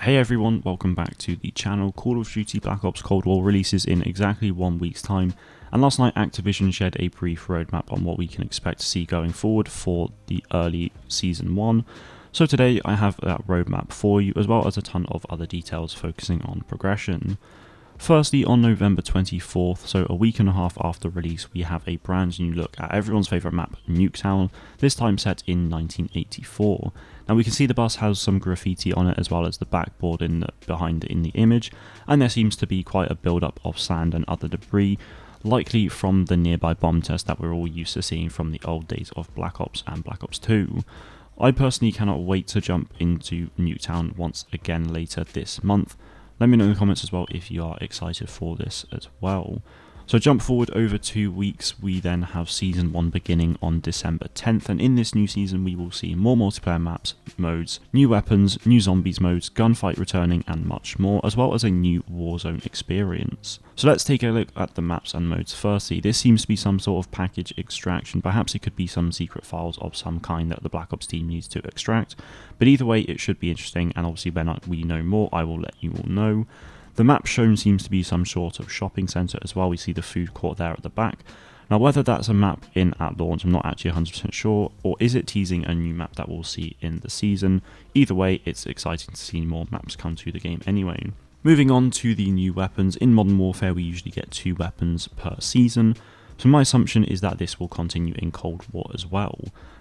Hey everyone, welcome back to the channel. Call of Duty Black Ops Cold War releases in exactly 1 week's time, and last night Activision shared a brief roadmap on what we can expect to see going forward for the early Season 1. So today I have that roadmap for you, as well as a ton of other details focusing on progression. Firstly, on November 24th, so a week and a half after release, we have a brand new look at everyone's favourite map, Nuketown, this time set in 1984. Now we can see the bus has some graffiti on it, as well as the backboard behind it in the image, and there seems to be quite a build-up of sand and other debris, likely from the nearby bomb test that we're all used to seeing from the old days of Black Ops and Black Ops 2. I personally cannot wait to jump into Nuketown once again later this month. Let me know in the comments as well if you are excited for this as well. So jump forward over 2 weeks, we then have Season 1 beginning on December 10th, and in this new season we will see more multiplayer maps, modes, new weapons, new zombies modes, gunfight returning and much more, as well as a new Warzone experience. So let's take a look at the maps and modes firstly. This seems to be some sort of package extraction, perhaps it could be some secret files of some kind that the Black Ops team needs to extract, but either way it should be interesting, and obviously when we know more I will let you all know. The map shown seems to be some sort of shopping centre as well. We see the food court there at the back. Now whether that's a map in at launch, I'm not actually 100% sure, or is it teasing a new map that we'll see in the season. Either way, it's exciting to see more maps come to the game anyway. Moving on to the new weapons. In Modern Warfare we usually get 2 weapons per season, so my assumption is that this will continue in Cold War as well.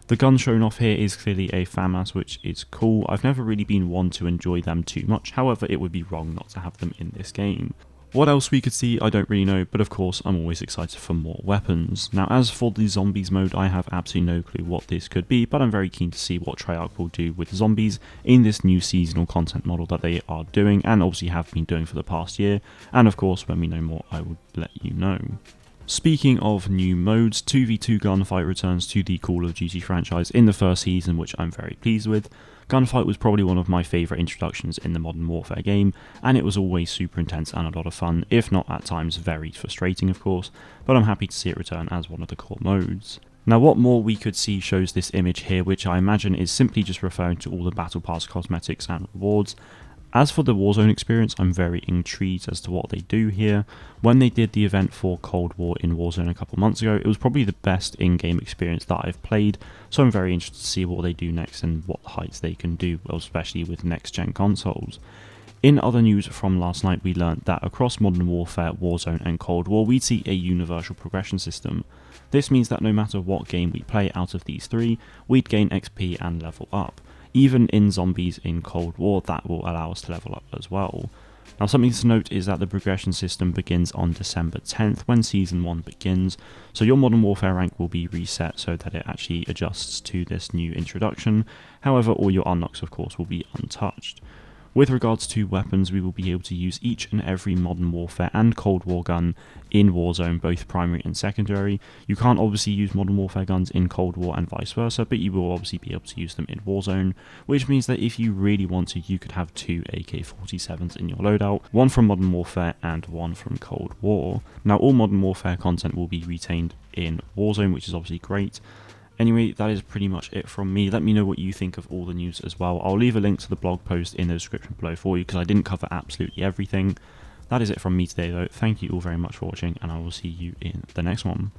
The gun shown off here is clearly a FAMAS, which is cool. I've never really been one to enjoy them too much, however it would be wrong not to have them in this game. What else we could see, I don't really know, but of course I'm always excited for more weapons. Now as for the zombies mode, I have absolutely no clue what this could be, but I'm very keen to see what Treyarch will do with zombies in this new seasonal content model that they are doing, and obviously have been doing for the past year, and of course when we know more I will let you know. Speaking of new modes, 2v2 Gunfight returns to the Call of Duty franchise in the first season, which I'm very pleased with. Gunfight was probably one of my favourite introductions in the Modern Warfare game, and it was always super intense and a lot of fun, if not at times very frustrating of course, but I'm happy to see it return as one of the core modes. Now what more we could see shows this image here, which I imagine is simply just referring to all the Battle Pass cosmetics and rewards. As for the Warzone experience, I'm very intrigued as to what they do here. When they did the event for Cold War in Warzone a couple months ago, it was probably the best in-game experience that I've played, so I'm very interested to see what they do next and what heights they can do, well, especially with next-gen consoles. In other news from last night, we learnt that across Modern Warfare, Warzone and Cold War, we'd see a universal progression system. This means that no matter what game we play out of these 3, we'd gain XP and level up. Even in zombies in Cold War, that will allow us to level up as well. Now something to note is that the progression system begins on December 10th when Season 1 begins, so your Modern Warfare rank will be reset so that it actually adjusts to this new introduction. However, all your unlocks of course will be untouched. With regards to weapons, we will be able to use each and every Modern Warfare and Cold War gun in Warzone, both primary and secondary. You can't obviously use Modern Warfare guns in Cold War and vice versa, but you will obviously be able to use them in Warzone, which means that if you really want to, you could have 2 AK-47s in your loadout, one from Modern Warfare and one from Cold War. Now all Modern Warfare content will be retained in Warzone, which is obviously great. Anyway, that is pretty much it from me. Let me know what you think of all the news as well. I'll leave a link to the blog post in the description below for you because I didn't cover absolutely everything. That is it from me today though. Thank you all very much for watching, and I will see you in the next one.